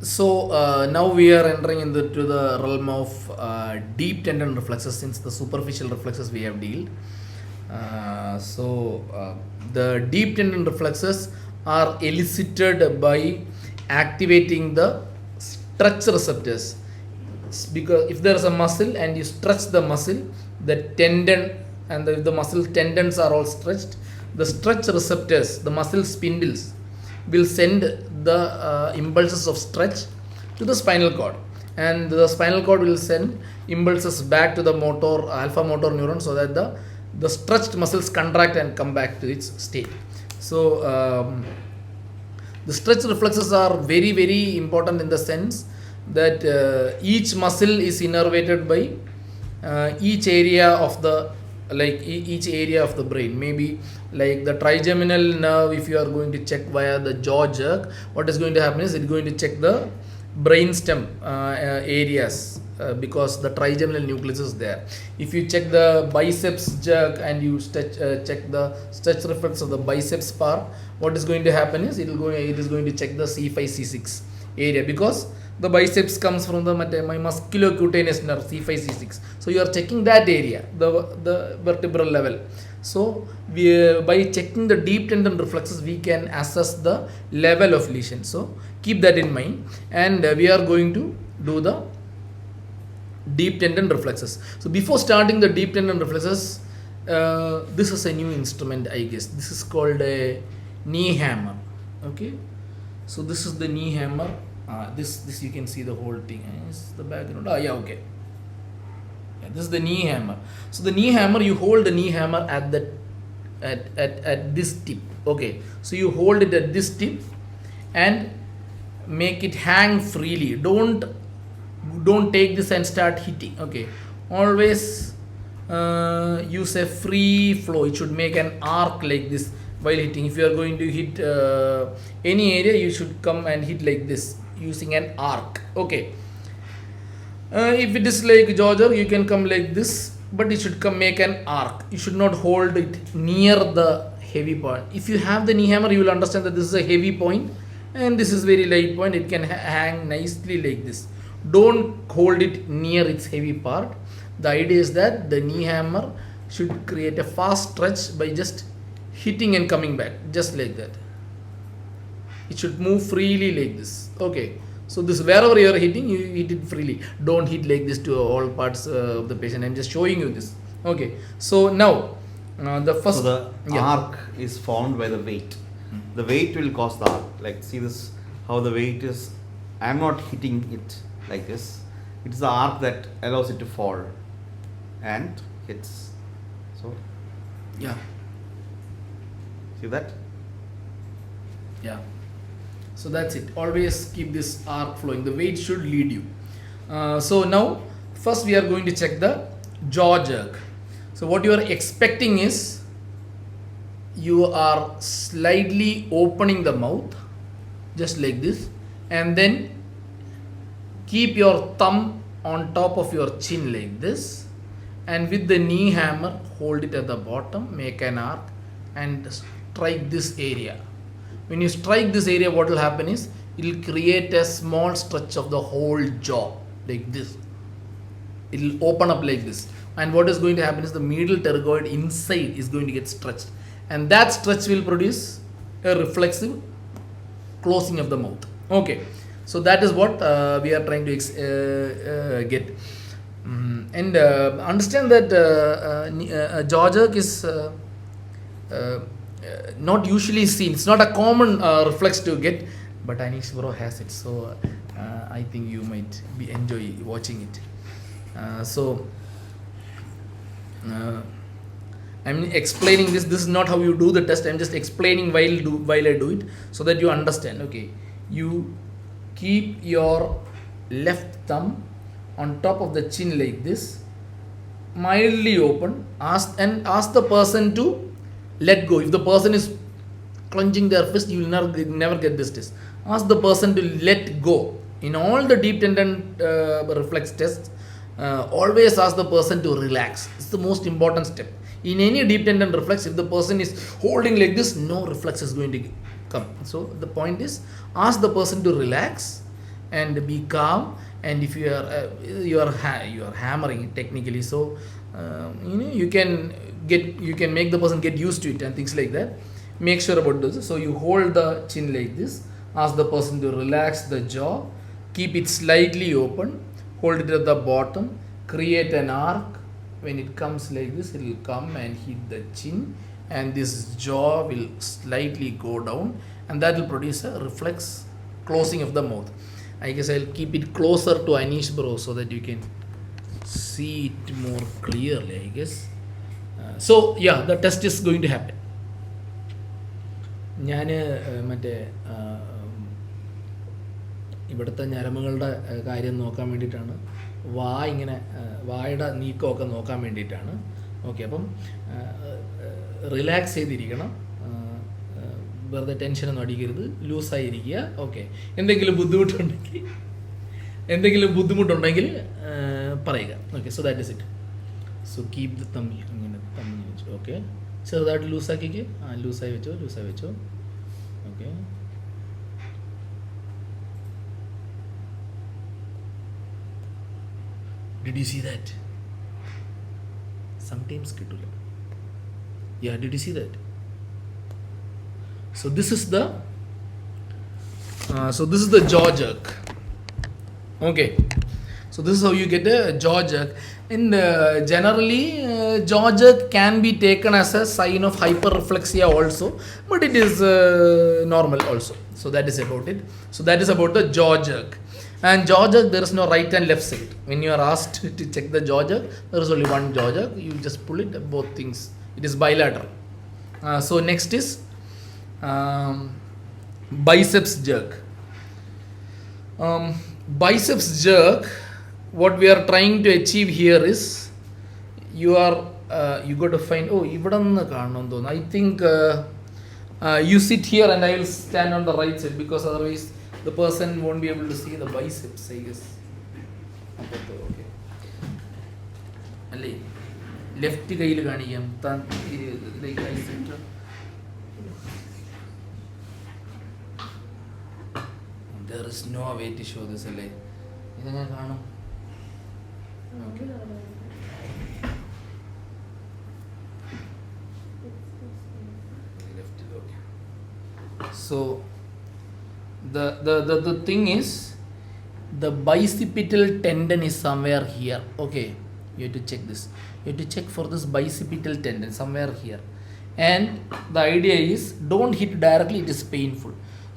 Now we are entering into the realm of deep tendon reflexes, since the superficial reflexes we have dealt. The deep tendon reflexes are elicited by activating the stretch receptors. Because if there is a muscle and you stretch the muscle, the tendon and the muscle tendons are all stretched, the stretch receptors, the muscle spindles, will send the impulses of stretch to the spinal cord, and the spinal cord will send impulses back to the motor alpha motor neuron, so that the stretched muscles contract and come back to its state. The stretch reflexes are very very important in the sense that each muscle is innervated by each area of the each area of the brain. Maybe like the trigeminal nerve, if you are going to check via the jaw jerk, what is going to happen is it's going to check the brain stem areas, because the trigeminal nucleus is there. If you check the biceps jerk and you check the stretch reflex of the biceps part, what is going to happen is it is going to check the C5 C6 area, because the biceps comes from the my musculocutaneous nerve C5 C6. So you are checking that area, the vertebral level. So by checking the deep tendon reflexes, we can assess the level of lesion. So keep that in mind, and we are going to do the deep tendon reflexes. So before starting the deep tendon reflexes, this is a new instrument, I guess. This is called a knee hammer. Okay, so this is the knee hammer. This you can see the whole thing. Is the background? Okay. Yeah, this is the knee hammer. So the knee hammer, you hold the knee hammer at this tip. Okay, so you hold it at this tip and make it hang freely. Don't take this and start hitting. Okay, always use a free flow. It should make an arc like this while hitting. If you are going to hit any area, you should come and hit like this using an arc. Okay, if it is like jogger, you can come like this, but it should make an arc. You should not hold it near the heavy point. If you have the knee hammer, you will understand that this is a heavy point and this is very light point. It can hang nicely like this. Don't hold it near its heavy part. The idea is that the knee hammer should create a fast stretch by just hitting and coming back, just like that. It should move freely like this. Okay, so this, wherever you are hitting, you hit it freely. Don't hit like this to all parts of the patient. I'm just showing you this. Okay, so now the first, so the arc is formed by the weight. The weight will cause the arc. Like, see this, how the weight is. I'm not hitting it like this. It's the arc that allows it to fall and hits. So yeah, see that? Yeah. So that's it. Always keep this arc flowing. The weight should lead you. So now first we are going to check the jaw jerk. So what you are expecting is you are slightly opening the mouth just like this, and then keep your thumb on top of your chin like this, and with the knee hammer hold it at the bottom, make an arc and strike this area. When you strike this area, what will happen is it will create a small stretch of the whole jaw like this. It will open up like this, and what is going to happen is the medial pterygoid inside is going to get stretched, and that stretch will produce a reflexive closing of the mouth. Okay, so that is what we are trying to get. And understand that jaw jerk is not usually seen. It's not a common reflex to get, but Anish bro has it, so I think you might enjoy watching it. I'm explaining this. This is not how you do the test. I'm just explaining while I do it, so that you understand. Okay, you keep your left thumb on top of the chin like this, mildly open. Ask the person to let go. If the person is clenching their fist, you will never get this test. Ask the person to let go. In all the deep tendon reflex tests, always ask the person to relax. It's the most important step. In any deep tendon reflex, if the person is holding like this, no reflex is going to come. So the point is, ask the person to relax and be calm. And if you are you are hammering technically, so you can make the person get used to it and things like that. Make sure about this. So you hold the chin like this, ask the person to relax the jaw, keep it slightly open, hold it at the bottom, create an arc. When it comes like this, it will come and hit the chin, and this jaw will slightly go down, and that will produce a reflex closing of the mouth. I guess I'll keep it closer to Anish bro so that you can see it more clearly, I guess. So yeah, the test is going to happen. ഞാൻ മറ്റേ ഇവിടുത്തെ ഞരമ്പുകളുടെ കാര്യം നോക്കാൻ വേണ്ടിയിട്ടാണ്, വായുടെ നീക്കമൊക്കെ നോക്കാൻ വേണ്ടിയിട്ടാണ്. Okay, അപ്പം റിലാക്സ് ചെയ്തിരിക്കണം, വെറുതെ ടെൻഷനൊന്നും അടിക്കരുത്, ലൂസായിരിക്കുക. ഓക്കെ, എന്തെങ്കിലും ബുദ്ധിമുട്ടുണ്ടെങ്കിൽ പറയുക. Okay, so that is it. So keep the തമ്മി അങ്ങനെ തമ്മി വെച്ചു. ഓക്കെ, ചെറുതായിട്ട് ലൂസാക്കിക്ക്. ലൂസായി വെച്ചോ. Okay, did you see that? Sometimes കിട്ടില്ല. Yeah, did you see that? So this is the jaw jerk. Okay, so this is how you get a jaw jerk. And generally jaw jerk can be taken as a sign of hyperreflexia also, but it is normal also. So that is about it. So that is about the jaw jerk. And jaw jerk, there is no right and left side. When you are asked to check the jaw jerk, there is only one jaw jerk. You just pull it, both things. It is bilateral. So next is biceps jerk. Biceps jerk, what we are trying to achieve here is you got to find, I think you sit here and I will stand on the right side, because otherwise the person won't be able to see the biceps, I guess. Okay, alle left കയ്യിൽ കാണിക്കാം, like I said. There is no way to show this, അല്ലേ? ഇതെങ്ങനെ കാണും? Okay. Left, okay. So the thing is, the bicipital tendon is somewhere here. Okay, you have to check this. You have to check for this bicipital tendon somewhere here. And the idea is, don't hit directly, it is painful.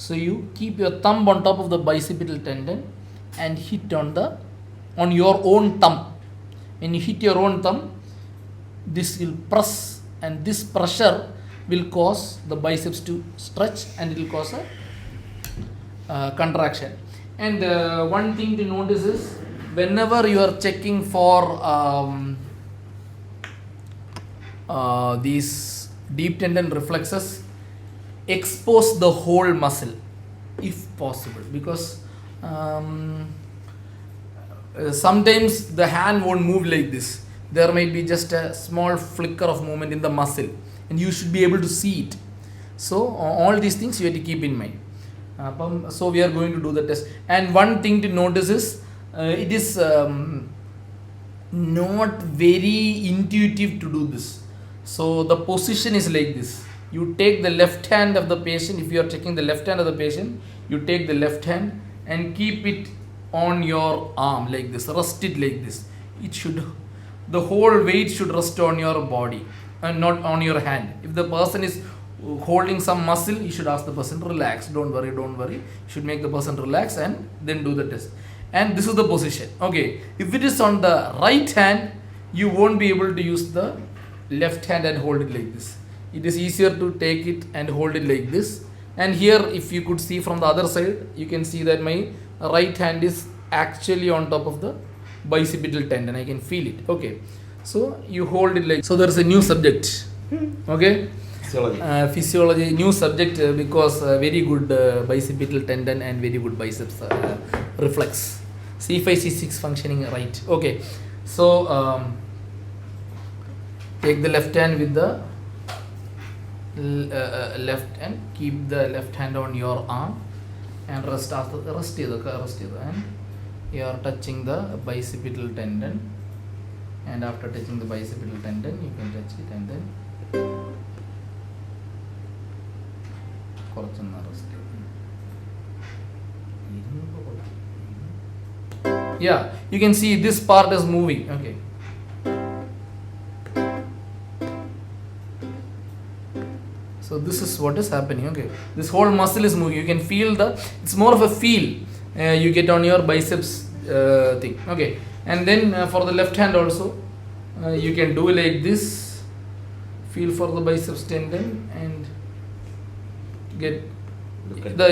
So you keep your thumb on top of the bicipital tendon and hit on your own thumb. When you hit your own thumb, this will press, and this pressure will cause the biceps to stretch, and it will cause a contraction. And one thing to notice is, whenever you are checking for these deep tendon reflexes, expose the whole muscle if possible, because sometimes the hand won't move like this. There might be just a small flicker of movement in the muscle, and you should be able to see it. So all these things you have to keep in mind. So we are going to do the test, and one thing to notice is it is not very intuitive to do this. So the position is like this. You take the left hand of the patient. If you are checking the left hand of the patient, you take the left hand and keep it on your arm like this. Rest it like this. The whole weight should rest on your body and not on your hand. If the person is holding some muscle, you should ask the person, relax, don't worry. You should make the person relax and then do the test. And this is the position. Okay, if it is on the right hand, you won't be able to use the left hand and hold it like this. It is easier to take it and hold it like this. And here, if you could see from the other side, you can see that my right hand is actually on top of the bicipital tendon. I can feel it. Okay, so you hold it like, so there is a new subject. Okay, physiology, new subject, because very good bicipital tendon and very good biceps reflex, C5 C6 functioning right. Okay, so take the left hand with the left hand, keep the left hand on your arm, and rest ചെയ്തു and you are touching the bicipital tendon, and after touching the bicipital tendon you can touch it and then കുറച്ചൊന്ന് rest ചെയ്തു. Yeah, you can see this part is moving. Okay, so this is what is happening. Okay, this whole muscle is moving. You can feel it's more of a feel you get on your biceps thing. Okay, and then for the left hand also you can do like this, feel for the biceps tendon and get Look at the